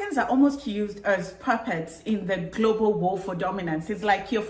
Africans are almost used as puppets in the global war for dominance. It's like you're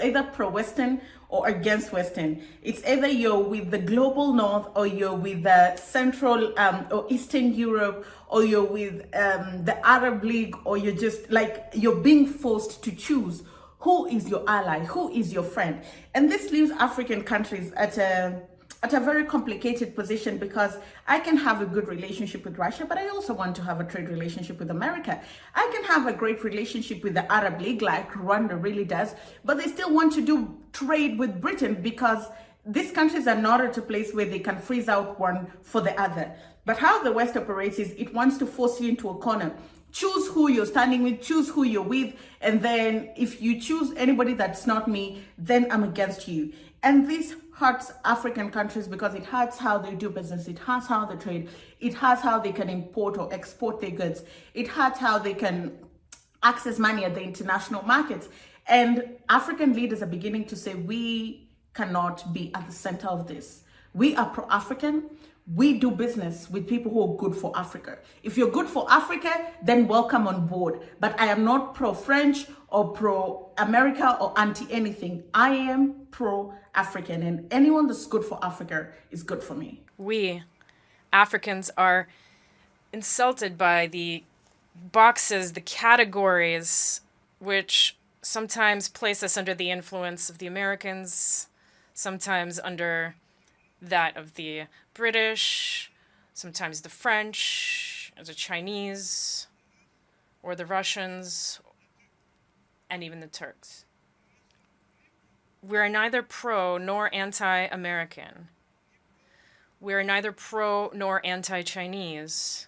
either pro-Western or against Western. It's either you're with the global North or you're with the Central or Eastern Europe, or you're with the Arab League, or you're just like, you're being forced to choose who is your ally, who is your friend. And this leaves African countries at a very complicated position, because I can have a good relationship with Russia, but I also want to have a trade relationship with America. I can have a great relationship with the Arab League, like Rwanda really does, but they still want to do trade with Britain, because these countries are not at a place where they can freeze out one for the other. But how the West operates is it wants to force you into a corner. Choose who you're standing with, choose who you're with, and then if you choose anybody that's not me, then I'm against you. And this hurts African countries, because it hurts how they do business, it hurts how they trade, it hurts how they can import or export their goods, it hurts how they can access money at the international markets. And African leaders are beginning to say, we cannot be at the center of this. We are pro-African. We do business with people who are good for Africa. If you're good for Africa, then welcome on board. But I am not pro-French or pro-America or anti-anything. I am pro-African, and anyone that's good for Africa is good for me. We, Africans, are insulted by the boxes, the categories, which sometimes place us under the influence of the Americans, sometimes under that of the British, sometimes the French, the Chinese, or the Russians, and even the Turks. We are neither pro nor anti-American. We are neither pro nor anti-Chinese,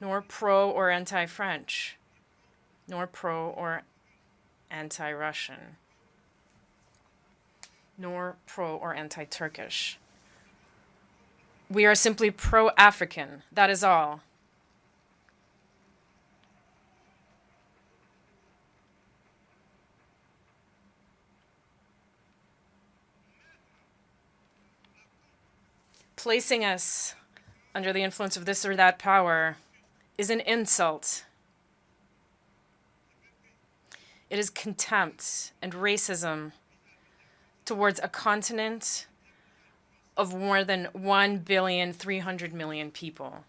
nor pro or anti-French, nor pro or anti-Russian, nor pro or anti-Turkish. We are simply pro-African, that is all. Placing us under the influence of this or that power is an insult. It is contempt and racism towards a continent of more than 1,300,000,000 people.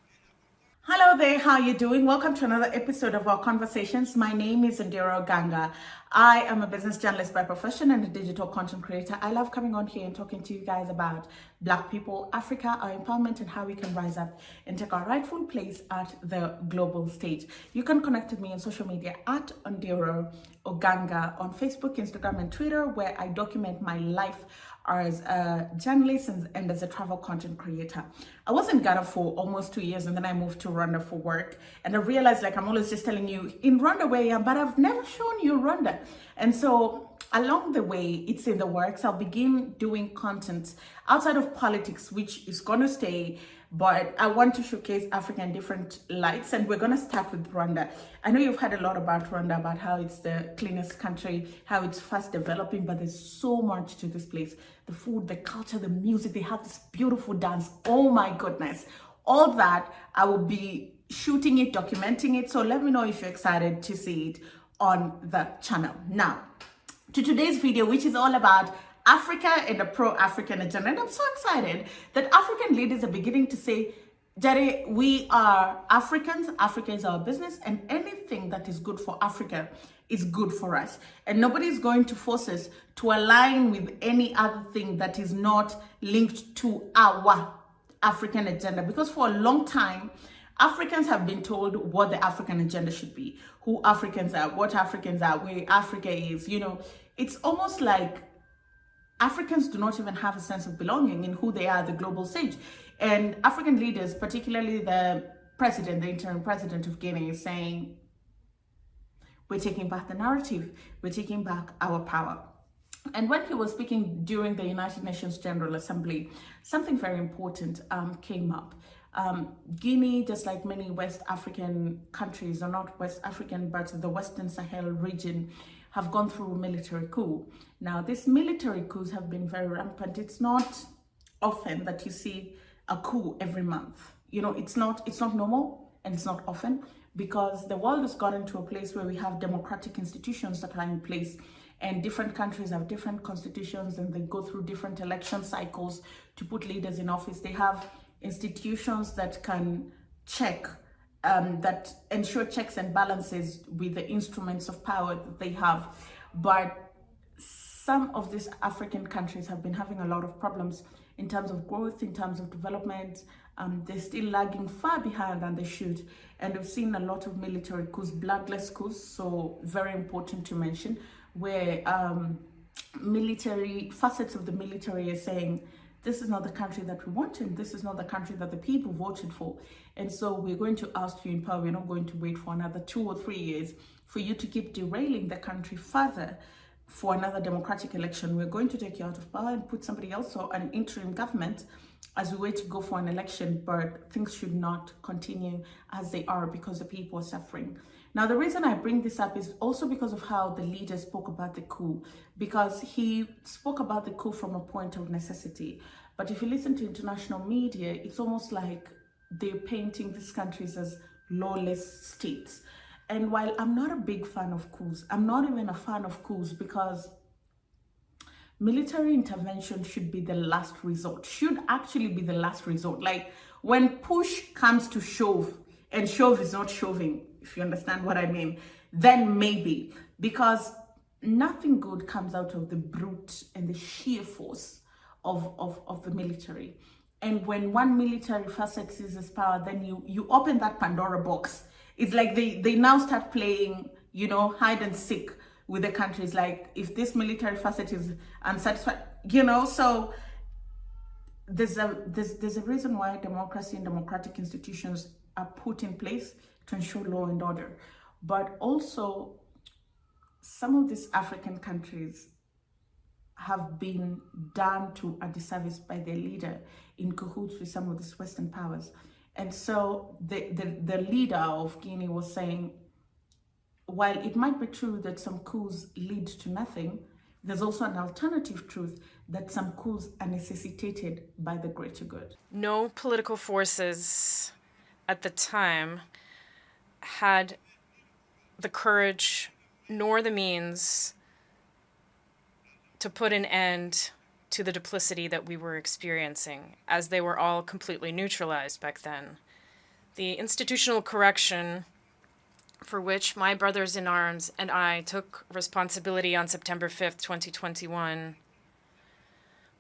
Hello there, how are you doing? Welcome to another episode of our conversations. My name is Ondiro Oganga. I am a business journalist by profession and a digital content creator. I love coming on here and talking to you guys about Black people, Africa, our empowerment, and how we can rise up and take our rightful place at the global stage. You can connect with me on social media at Ondiro Oganga on Facebook, Instagram, and Twitter, where I document my life as a journalist and as a travel content creator. I was in Ghana for almost 2 years, and then I moved to Rwanda for work. And I realized, like, I'm always just telling you in Rwanda where I am, but I've never shown you Rwanda. And so along the way, it's in the works. I'll begin doing content outside of politics, which is going to stay, but I want to showcase Africa in different lights, and we're going to start with Rwanda. I know you've heard a lot about Rwanda, about how it's the cleanest country, how it's fast developing, but there's so much to this place. The food, the culture, the music, they have this beautiful dance. Oh my goodness. All that, I will be shooting it, documenting it. So let me know if you're excited to see it on the channel. Now, to today's video, which is all about Africa and a pro-African agenda. And I'm so excited that African leaders are beginning to say, Jare, we are Africans, Africa is our business, and anything that is good for Africa is good for us. And nobody is going to force us to align with any other thing that is not linked to our African agenda. Because for a long time, Africans have been told what the African agenda should be, who Africans are, what Africans are, where Africa is. You know, it's almost like Africans do not even have a sense of belonging in who they are at the global stage. And African leaders, particularly the president, the interim president of Guinea, is saying, we're taking back the narrative, we're taking back our power. And when he was speaking during the United Nations General Assembly, something very important came up. Guinea, just like many West African countries, or not West African, but the Western Sahel region, have gone through a military coup. Now, these military coups have been very rampant. It's not often that you see a coup every month. You know, it's not normal and it's not often, because the world has gotten to a place where we have democratic institutions that are in place, and different countries have different constitutions, and they go through different election cycles to put leaders in office. They have institutions that can check, that ensure checks and balances with the instruments of power that they have. But some of these African countries have been having a lot of problems in terms of growth, in terms of development. They're still lagging far behind than they should. And we've seen a lot of military coups, bloodless coups, so very important to mention, where military facets of the military are saying, this is not the country that we wanted, this is not the country that the people voted for. And so we're going to oust you in power. We're not going to wait for another 2 or 3 years for you to keep derailing the country further for another democratic election. We're going to take you out of power and put somebody else or an interim government as we wait to go for an election, but things should not continue as they are because the people are suffering. Now, the reason I bring this up is also because of how the leader spoke about the coup, because he spoke about the coup from a point of necessity. But if you listen to international media, it's almost like they're painting these countries as lawless states. And while I'm not a big fan of coups, I'm not even a fan of coups, because military intervention should be the last resort, should actually be the last resort. Like when push comes to shove, and shove is not shoving, if you understand what I mean, then maybe, because nothing good comes out of the brute and the sheer force of the military. And when one military facet seizes power, then you open that Pandora box. It's like they now start playing, hide and seek with the countries. Like, if this military facet is unsatisfied, so there's a reason why democracy and democratic institutions are put in place to ensure law and order. But also, some of these African countries have been done to a disservice by their leader in cahoots with some of these Western powers. And so the leader of Guinea was saying, while it might be true that some coups lead to nothing, there's also an alternative truth that some coups are necessitated by the greater good. No political forces at the time had the courage nor the means to put an end to the duplicity that we were experiencing, as they were all completely neutralized back then. The institutional correction for which my brothers in arms and I took responsibility on September 5th, 2021,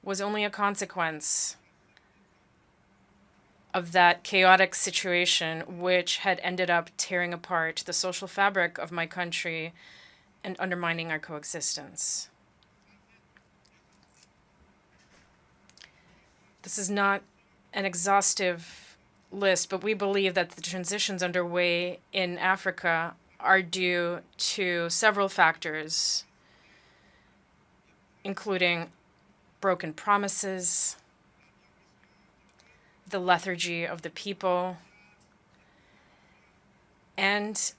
was only a consequence of that chaotic situation, which had ended up tearing apart the social fabric of my country and undermining our coexistence. This is not an exhaustive list, but we believe that the transitions underway in Africa are due to several factors, including broken promises, the lethargy of the people, and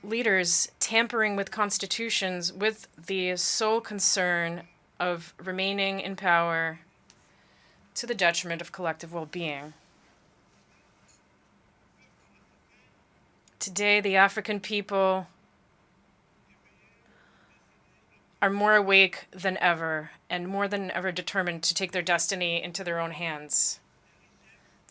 leaders tampering with constitutions with the sole concern of remaining in power to the detriment of collective well-being. Today, the African people are more awake than ever and more than ever determined to take their destiny into their own hands.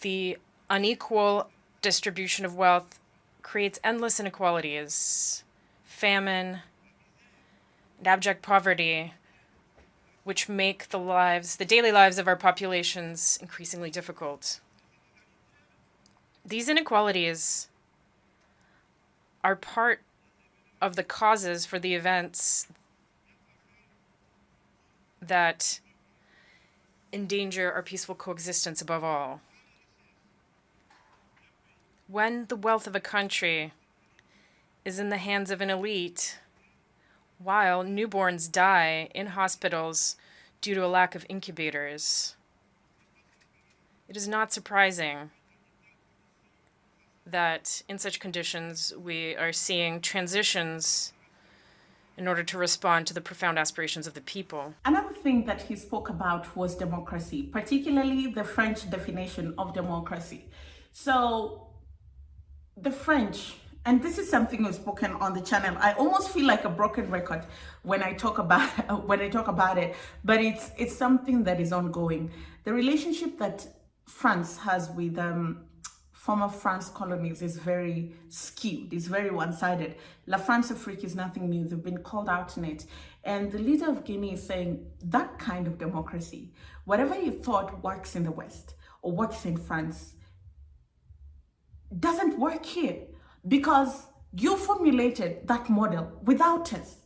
The unequal distribution of wealth creates endless inequalities, famine, and abject poverty, which make the daily lives of our populations increasingly difficult. These inequalities are part of the causes for the events that endanger our peaceful coexistence above all. When the wealth of a country is in the hands of an elite, while newborns die in hospitals due to a lack of incubators, it is not surprising that in such conditions we are seeing transitions in order to respond to the profound aspirations of the people. Another thing that he spoke about was democracy, particularly the French definition of democracy. So the French, And this is something we've spoken on the channel. I almost feel like a broken record when I talk about it, but it's something that is ongoing. The relationship that France has with former France colonies is very skewed, it's very one-sided. La France Afrique is nothing new, they've been called out in it. And the leader of Guinea is saying that kind of democracy, whatever you thought works in the West or works in France, doesn't work here, because you formulated that model without us.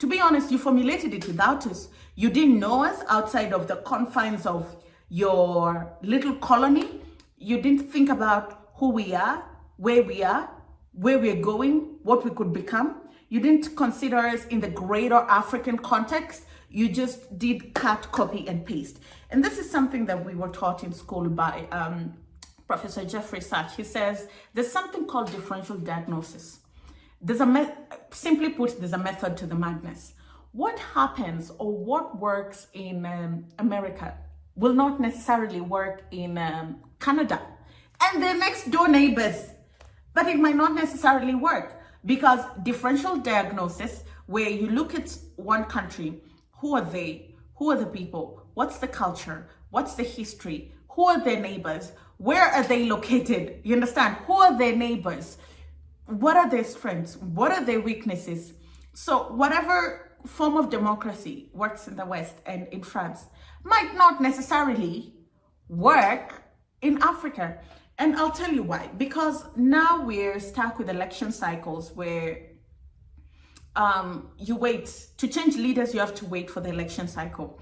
To be honest, you formulated it without us. You didn't know us outside of the confines of your little colony. You didn't think about who we are, where we're going, what we could become. You didn't consider us in the greater African context. You just did cut, copy, and paste. And this is something that we were taught in school by Professor Jeffrey Sachs. He says there's something called differential diagnosis. Simply put, there's a method to the madness. What happens or what works in America will not necessarily work in Canada and their next door neighbors, but it might not necessarily work, because differential diagnosis, where you look at one country, who are they? Who are the people? What's the culture? What's the history? Who are their neighbors? Where are they located? You understand? Who are their neighbors? What are their strengths? What are their weaknesses? So whatever form of democracy works in the West and in France might not necessarily work in Africa. And I'll tell you why. Because now we're stuck with election cycles where you wait. To change leaders, you have to wait for the election cycle.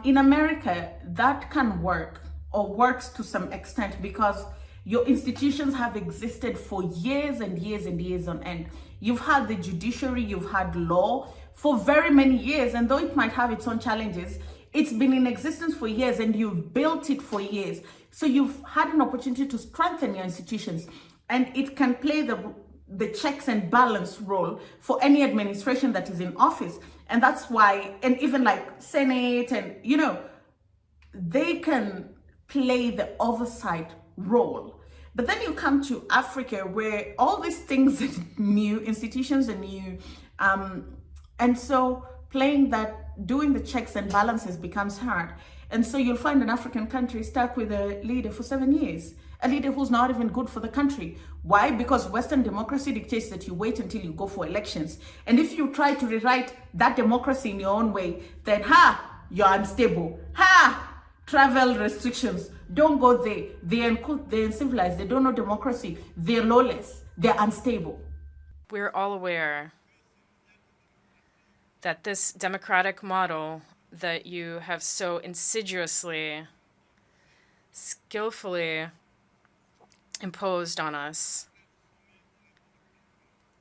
In America, that can work, or works to some extent, because your institutions have existed for years and years and years on end. You've had the judiciary, you've had law for very many years, and though it might have its own challenges, it's been in existence for years and you've built it for years. So you've had an opportunity to strengthen your institutions, and it can play the checks and balance role for any administration that is in office. And that's why, and even like Senate and, they can play the oversight role. But then you come to Africa, where all these things are new, institutions are new, and so doing the checks and balances becomes hard. And so you'll find an African country stuck with a leader for 7 years, a leader who's not even good for the country. Why? Because Western democracy dictates that you wait until you go for elections. And if you try to rewrite that democracy in your own way, then you're unstable. Travel restrictions, don't go there. They're uncivilized, they don't know democracy, they're lawless, they're unstable. We're all aware that this democratic model that you have so insidiously, skillfully imposed on us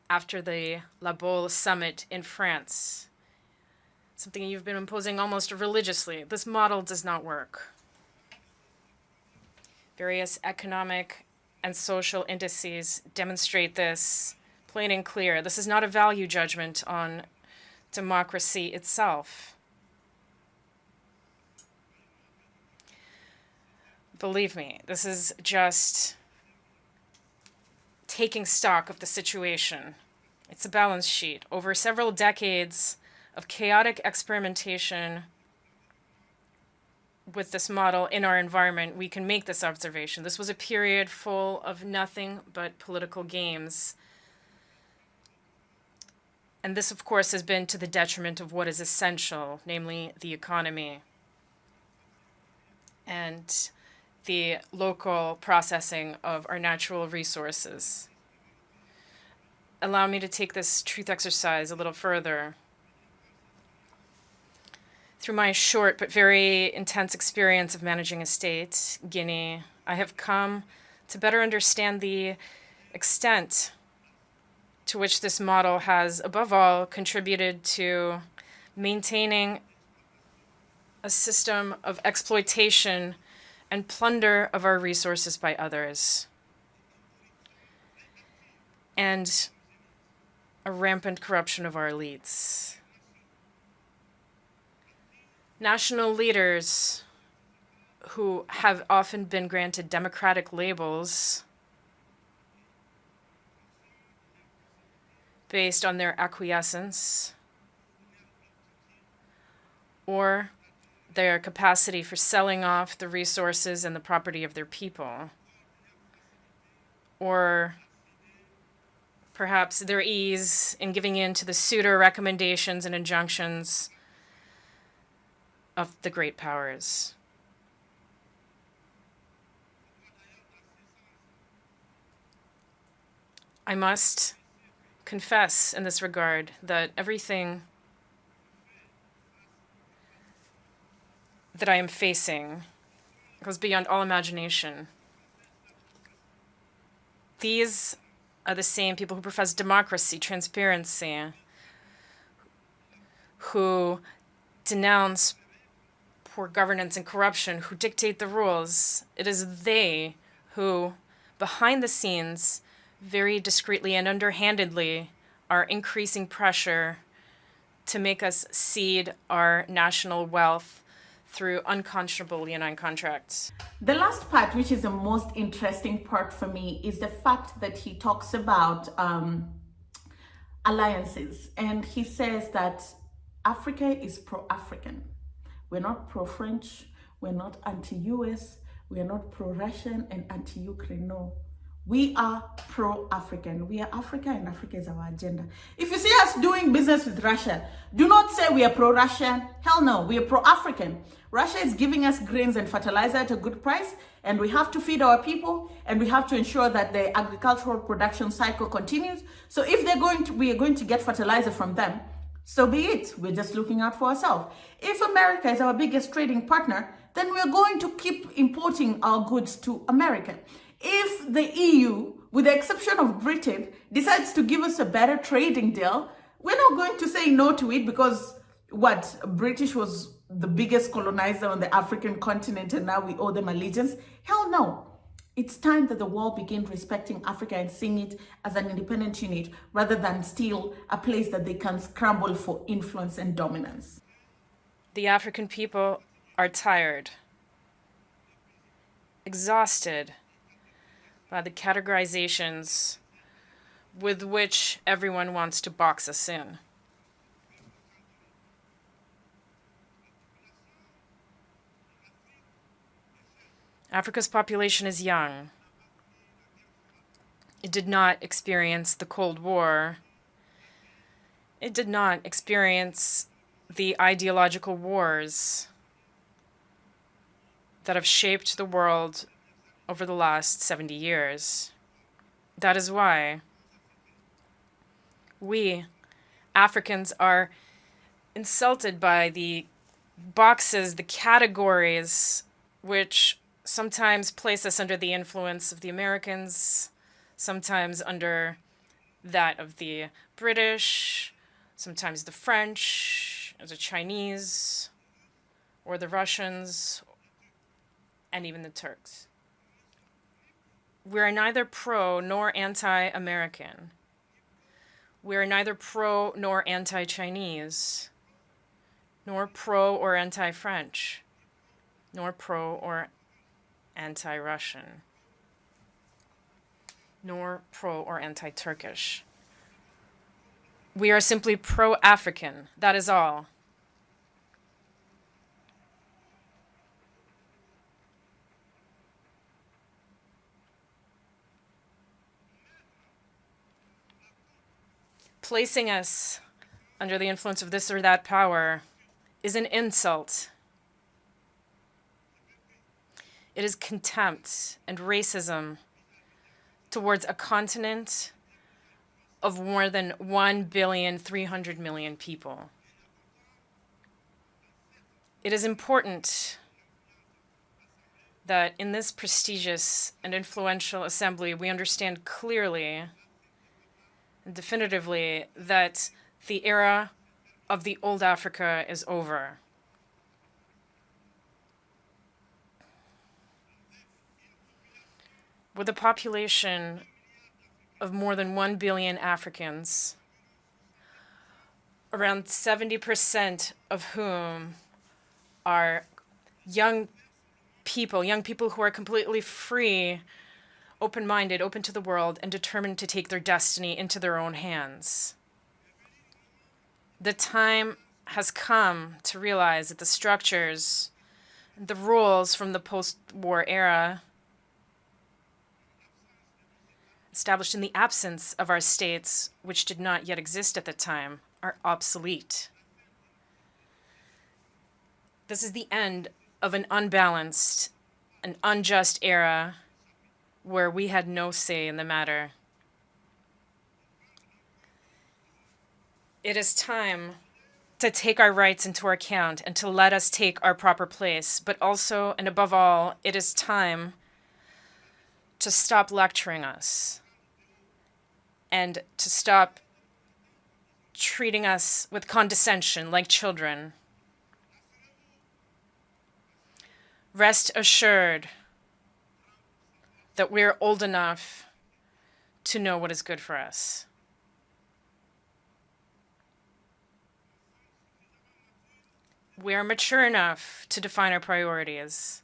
after the La Baule summit in France, something you've been imposing almost religiously, this model does not work. Various economic and social indices demonstrate this plain and clear. This is not a value judgment on democracy itself. Believe me, this is just taking stock of the situation. It's a balance sheet. Over several decades of chaotic experimentation with this model in our environment, we can make this observation. This was a period full of nothing but political games. And this, of course, has been to the detriment of what is essential, namely the economy and the local processing of our natural resources. Allow me to take this truth exercise a little further. Through my short but very intense experience of managing a state, Guinea, I have come to better understand the extent to which this model has, above all, contributed to maintaining a system of exploitation and plunder of our resources by others, and a rampant corruption of our elites. National leaders who have often been granted democratic labels based on their acquiescence or their capacity for selling off the resources and the property of their people, or perhaps their ease in giving in to the pseudo recommendations and injunctions of the great powers. I must confess in this regard that everything that I am facing goes beyond all imagination. These are the same people who profess democracy, transparency, who denounce poor governance and corruption, who dictate the rules. It is they who, behind the scenes, very discreetly and underhandedly, are increasing pressure to make us cede our national wealth through unconscionable leonine contracts. The last part, which is the most interesting part for me, is the fact that he talks about alliances. And he says that Africa is pro-African. We're not pro-French, we're not anti-US, we're not pro-Russian and anti-Ukraine, no. We are pro-African. We are Africa and Africa is our agenda. If you see us doing business with Russia, do not say we are pro-Russian. Hell no, we are pro-African. Russia is giving us grains and fertilizer at a good price, and we have to feed our people, and we have to ensure that the agricultural production cycle continues. So if we are going to get fertilizer from them, so be it. We're just looking out for ourselves. If America is our biggest trading partner, then we're going to keep importing our goods to America. If the EU, with the exception of Britain, decides to give us a better trading deal, we're not going to say no to it because British was the biggest colonizer on the African continent and now we owe them allegiance. Hell no. It's time that the world begin respecting Africa and seeing it as an independent unit rather than still a place that they can scramble for influence and dominance. The African people are tired, exhausted by the categorizations with which everyone wants to box us in. Africa's population is young. It did not experience the Cold War. It did not experience the ideological wars that have shaped the world over the last 70 years. That is why we, Africans, are insulted by the boxes, the categories, which sometimes place us under the influence of the Americans, sometimes under that of the British, sometimes the French, or the Chinese, or the Russians, and even the Turks. We are neither pro nor anti-American. We are neither pro nor anti-Chinese, nor pro or anti-French, nor pro or anti-Russian, nor pro or anti-Turkish. We are simply pro-African, that is all. Placing us under the influence of this or that power is an insult. It is contempt and racism towards a continent of more than 1,300,000,000 people. It is important that in this prestigious and influential assembly we understand clearly and definitively that the era of the old Africa is over. With a population of more than 1 billion Africans, around 70% of whom are young people who are completely free, open-minded, open to the world, and determined to take their destiny into their own hands. The time has come to realize that the structures, the rules from the post-war era, established in the absence of our states, which did not yet exist at the time, are obsolete. This is the end of an unbalanced, an unjust era where we had no say in the matter. It is time to take our rights into account and to let us take our proper place, but also, and above all, it is time to stop lecturing us and to stop treating us with condescension like children. Rest assured that we're old enough to know what is good for us. We are mature enough to define our priorities,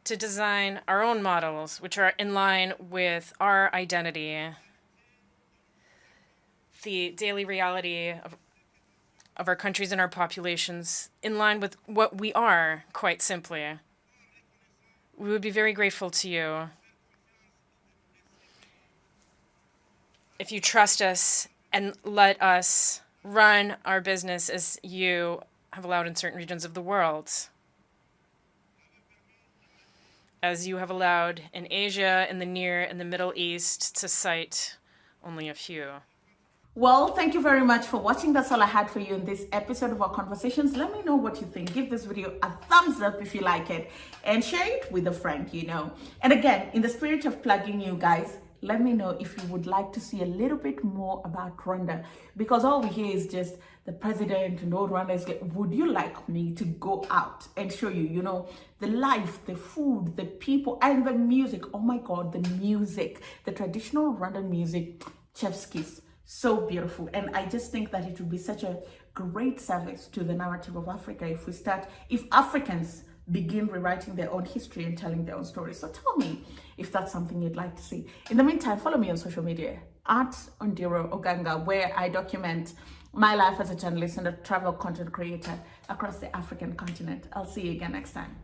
to design our own models which are in line with our identity, the daily reality of our countries and our populations, in line with what we are, quite simply. We would be very grateful to you if you trust us and let us run our business as you have allowed in certain regions of the world, as you have allowed in Asia, in the Near and the Middle East, to cite only a few. Well, thank you very much for watching. That's all I had for you in this episode of our conversations. Let me know what you think. Give this video a thumbs up if you like it and share it with a friend, And again, in the spirit of plugging you guys, let me know if you would like to see a little bit more about Rwanda, because all we hear is just the president and all Rwanda is like, would you like me to go out and show you, the life, the food, the people, and the music? Oh my God, the music, the traditional Rwandan music, chef's kiss. So beautiful. And I just think that it would be such a great service to the narrative of Africa if Africans begin rewriting their own history and telling their own stories. So tell me if that's something you'd like to see. In the meantime, follow me on social media at Ondiro Oganga, where I document my life as a journalist and a travel content creator across the African continent. I'll see you again next time.